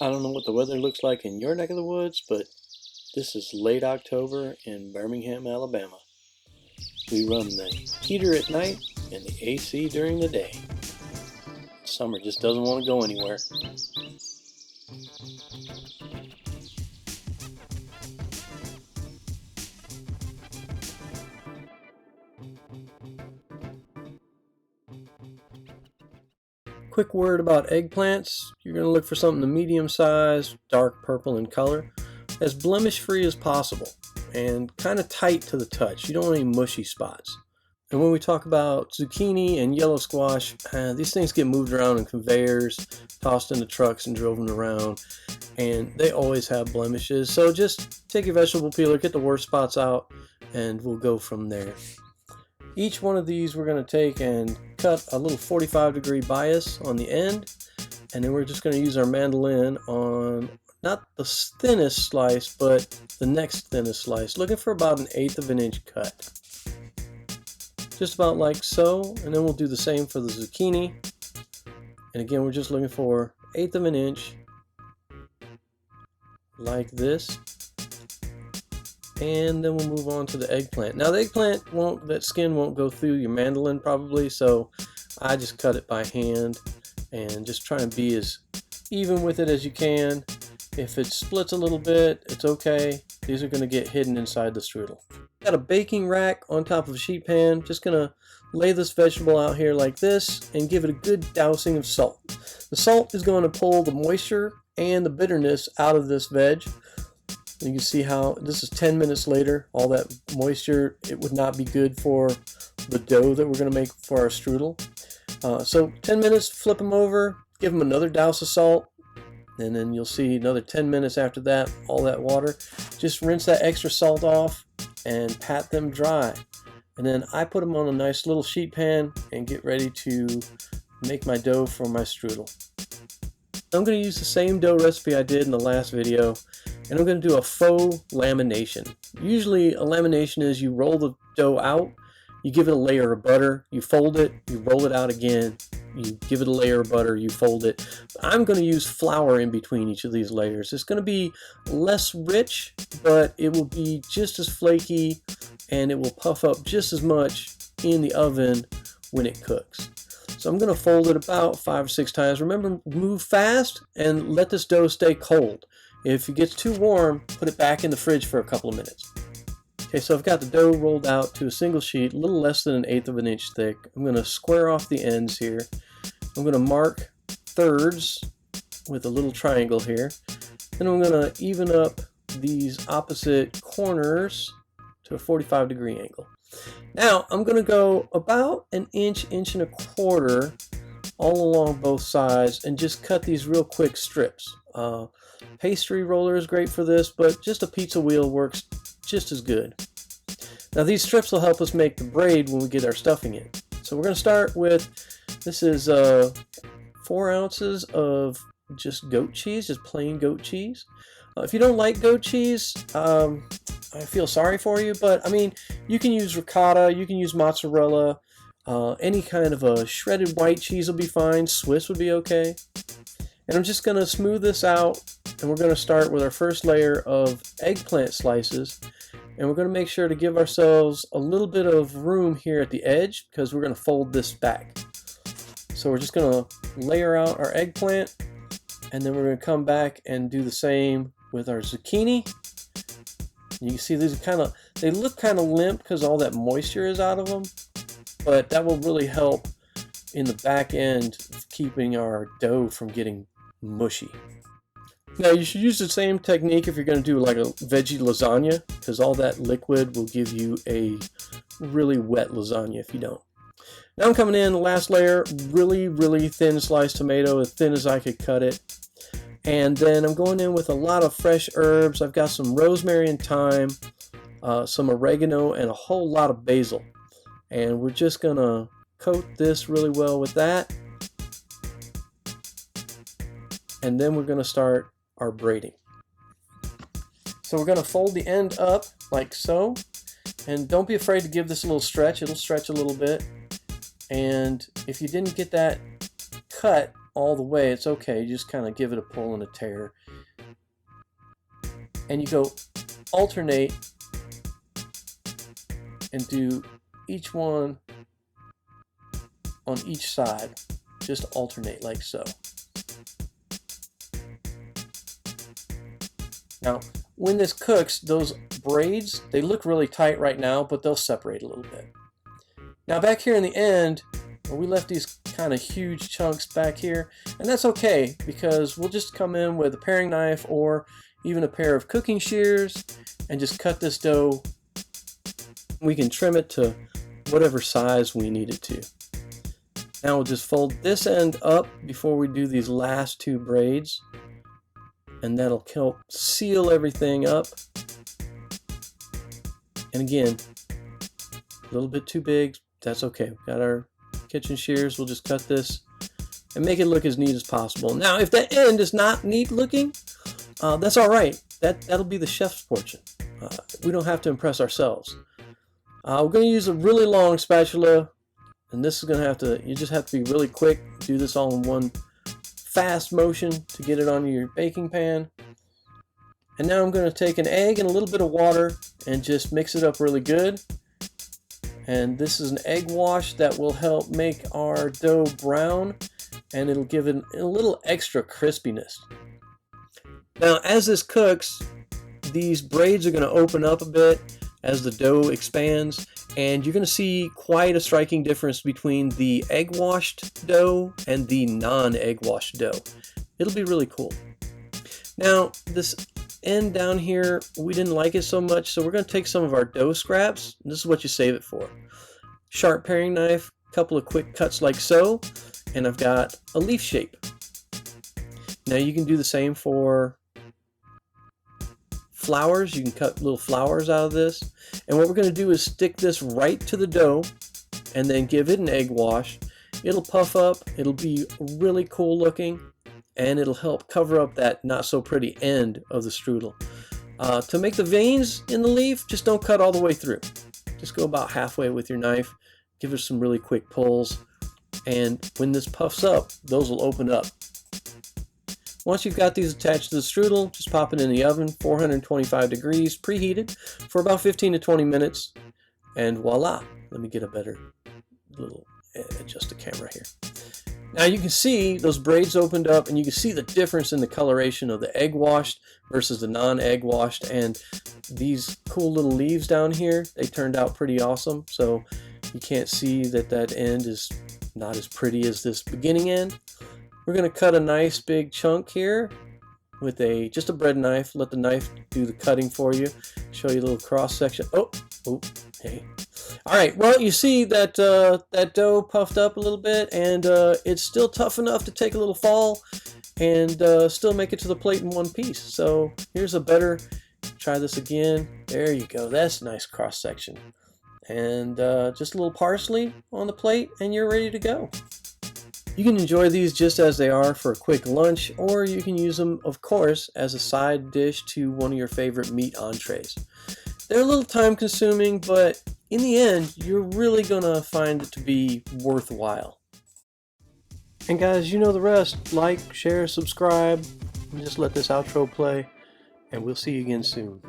I don't know what the weather looks like in your neck of the woods, but this is late October in Birmingham, Alabama. We run the heater at night and the AC during the day. Summer just doesn't want to go anywhere. Quick word about eggplants. You're going to look for something to medium size, dark purple in color, as blemish free as possible, and kind of tight to the touch. You don't want any mushy spots. And when we talk about zucchini and yellow squash, these things get moved around in conveyors, tossed into trucks and driven around, and they always have blemishes. So just take your vegetable peeler, get the worst spots out, and we'll go from there. Each one of these we're going to take and cut a little 45-degree bias on the end, and then we're just going to use our mandolin on not the thinnest slice, but the next thinnest slice, looking for about 1/8 of an inch cut. Just about like so, and then we'll do the same for the zucchini. And again, we're just looking for 1/8 of an inch, like this. And then we'll move on to the eggplant. Now the eggplant that skin won't go through your mandolin probably, so I just cut it by hand and just try and be as even with it as you can. If it splits a little bit, it's okay. These are going to get hidden inside the strudel. Got a baking rack on top of a sheet pan. Just going to lay this vegetable out here like this and give it a good dousing of salt. The salt is going to pull the moisture and the bitterness out of this veg. You can see how this is 10 minutes later. All that moisture, it would not be good for the dough that we're going to make for our strudel. So 10 minutes, flip them over, give them another douse of salt, and then you'll see another 10 minutes after that, all that water. Just rinse that extra salt off and pat them dry. And then I put them on a nice little sheet pan and get ready to make my dough for my strudel. I'm going to use the same dough recipe I did in the last video, and I'm going to do a faux lamination. Usually a lamination is you roll the dough out, you give it a layer of butter, you fold it, you roll it out again, you give it a layer of butter, you fold it. I'm going to use flour in between each of these layers. It's going to be less rich, but it will be just as flaky, and it will puff up just as much in the oven when it cooks. So I'm going to fold it about 5 or 6 times. Remember, move fast and let this dough stay cold. If it gets too warm, put it back in the fridge for a couple of minutes. Okay, so I've got the dough rolled out to a single sheet, a little less than 1/8 of an inch thick. I'm going to square off the ends here. I'm going to mark thirds with a little triangle here. Then I'm going to even up these opposite corners to a 45-degree angle. Now I'm going to go about 1 inch, 1.25 inches all along both sides and just cut these real quick strips. Pastry roller is great for this, but just a pizza wheel works just as good. Now these strips will help us make the braid when we get our stuffing in. So we're going to start with, this is 4 ounces of just goat cheese, just plain goat cheese. If you don't like goat cheese, I feel sorry for you, but I mean, you can use ricotta, you can use mozzarella, any kind of a shredded white cheese will be fine. Swiss would be okay. And I'm just going to smooth this out, and we're going to start with our first layer of eggplant slices, and we're going to make sure to give ourselves a little bit of room here at the edge because we're going to fold this back. So we're just going to layer out our eggplant, and then we're going to come back and do the same with our zucchini. You can see these are kind of, they look kind of limp because all that moisture is out of them, but that will really help in the back end of keeping our dough from getting mushy. Now you should use the same technique if you're going to do like a veggie lasagna, because all that liquid will give you a really wet lasagna if you don't. Now I'm coming in the last layer, really thin sliced tomato, as thin as I could cut it. And then I'm going in with a lot of fresh herbs. I've got some rosemary and thyme, some oregano, and a whole lot of basil. And we're just going to coat this really well with that. And then we're going to start our braiding. So we're going to fold the end up like so. And don't be afraid to give this a little stretch. It'll stretch a little bit. And if you didn't get that cut all the way, it's okay. You just kind of give it a pull and a tear. And you go alternate and do each one on each side. Just alternate like so. Now, when this cooks, those braids, they look really tight right now, but they'll separate a little bit. Now back here in the end, we left these kind of huge chunks back here, and that's okay because we'll just come in with a paring knife or even a pair of cooking shears and just cut this dough. We can trim it to whatever size we need it to. Now we'll just fold this end up before we do these last two braids, and that'll help seal everything up. And again, a little bit too big, that's okay. We've got our kitchen shears, we'll just cut this and make it look as neat as possible. Now if that end is not neat looking, that's all right. That'll be the chef's portion. We don't have to impress ourselves. We're going to use a really long spatula, and this is going to have to, you just have to be really quick. Do this all in one fast motion to get it on your baking pan. And now I'm going to take an egg and a little bit of water and just mix it up really good. And this is an egg wash that will help make our dough brown, and it'll give it a little extra crispiness. Now as this cooks, these braids are going to open up a bit as the dough expands, and you're going to see quite a striking difference between the egg washed dough and the non-egg washed dough. It'll be really cool. Now this end down here, we didn't like it so much, so we're going to take some of our dough scraps. This is what you save it for. Sharp paring knife, a couple of quick cuts like so, and I've got a leaf shape. Now you can do the same for flowers. You can cut little flowers out of this, and what we're going to do is stick this right to the dough and then give it an egg wash. It'll puff up, it'll be really cool looking, and it'll help cover up that not so pretty end of the strudel. To make the veins in the leaf, just don't cut all the way through. Just go about halfway with your knife, give it some really quick pulls, and when this puffs up, those will open up. Once you've got these attached to the strudel, just pop it in the oven, 425 degrees, preheated, for about 15 to 20 minutes, and voila. Let me get a better little, adjust the camera here. Now you can see those braids opened up, and you can see the difference in the coloration of the egg washed versus the non-egg washed, and these cool little leaves down here, they turned out pretty awesome. So you can't see that that end is not as pretty as this beginning end. We're going to cut a nice big chunk here with just a bread knife. Let the knife do the cutting for you. Show you a little cross section. Oh, hey. All right, well, you see that that dough puffed up a little bit, and it's still tough enough to take a little fall and still make it to the plate in one piece. So here's a better, try this again. There you go. That's a nice cross section. And just a little parsley on the plate, and you're ready to go. You can enjoy these just as they are for a quick lunch, or you can use them, of course, as a side dish to one of your favorite meat entrees. They're a little time consuming, but in the end, you're really going to find it to be worthwhile. And guys, you know the rest. Like, share, subscribe, and just let this outro play, and we'll see you again soon.